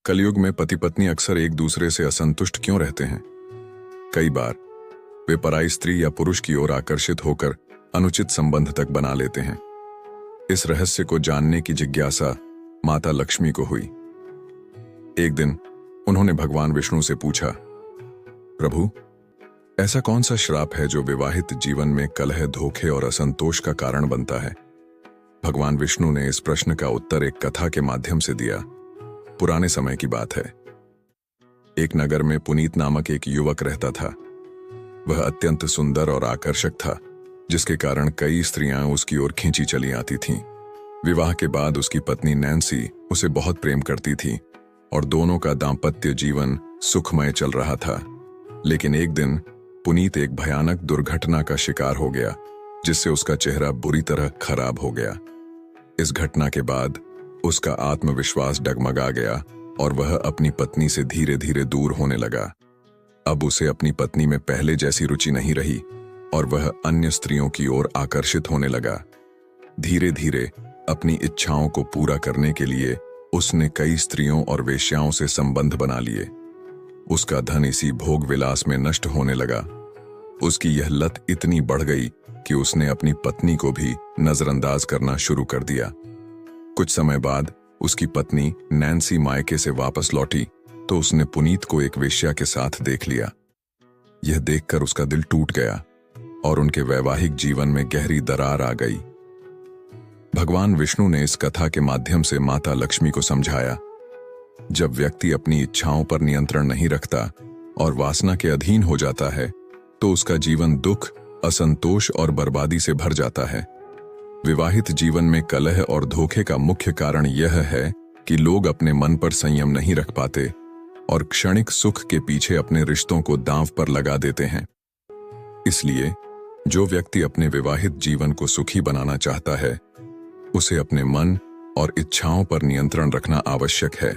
कलयुग में पति पत्नी अक्सर एक दूसरे से असंतुष्ट क्यों रहते हैं? कई बार वे पराई स्त्री या पुरुष की ओर आकर्षित होकर अनुचित संबंध तक बना लेते हैं। इस रहस्य को जानने की जिज्ञासा माता लक्ष्मी को हुई। एक दिन उन्होंने भगवान विष्णु से पूछा, प्रभु, ऐसा कौन सा श्राप है जो विवाहित जीवन में कलह, धोखे और असंतोष का कारण बनता है? भगवान विष्णु ने इस प्रश्न का उत्तर एक कथा के माध्यम से दिया। पुराने समय की बात है। एक नगर में पुनीत नामक एक युवक रहता था। वह अत्यंत सुंदर और आकर्षक था, जिसके कारण कई स्त्रियां उसकी ओर खींची चली आती थीं। विवाह के बाद उसकी पत्नी नैन्सी उसे बहुत प्रेम करती थी और दोनों का दांपत्य जीवन सुखमय चल रहा था। लेकिन एक दिन पुनीत एक भयानक दुर्घटना का शिकार हो गया, जिससे उसका चेहरा बुरी तरह खराब हो गया। इस घटना के बाद उसका आत्मविश्वास डगमगा गया और वह अपनी पत्नी से धीरे धीरे दूर होने लगा। अब उसे अपनी पत्नी में पहले जैसी रुचि नहीं रही और वह अन्य स्त्रियों की ओर आकर्षित होने लगा। धीरे धीरे अपनी इच्छाओं को पूरा करने के लिए उसने कई स्त्रियों और वेश्याओं से संबंध बना लिए। उसका धन इसी भोग विलास में नष्ट होने लगा। उसकी यह लत इतनी बढ़ गई कि उसने अपनी पत्नी को भी नजरअंदाज करना शुरू कर दिया। कुछ समय बाद उसकी पत्नी नैन्सी मायके से वापस लौटी तो उसने पुनीत को एक वेश्या के साथ देख लिया। यह देखकर उसका दिल टूट गया और उनके वैवाहिक जीवन में गहरी दरार आ गई। भगवान विष्णु ने इस कथा के माध्यम से माता लक्ष्मी को समझाया, जब व्यक्ति अपनी इच्छाओं पर नियंत्रण नहीं रखता और वासना के अधीन हो जाता है तो उसका जीवन दुख, असंतोष और बर्बादी से भर जाता है। विवाहित जीवन में कलह और धोखे का मुख्य कारण यह है कि लोग अपने मन पर संयम नहीं रख पाते और क्षणिक सुख के पीछे अपने रिश्तों को दांव पर लगा देते हैं। इसलिए जो व्यक्ति अपने विवाहित जीवन को सुखी बनाना चाहता है, उसे अपने मन और इच्छाओं पर नियंत्रण रखना आवश्यक है।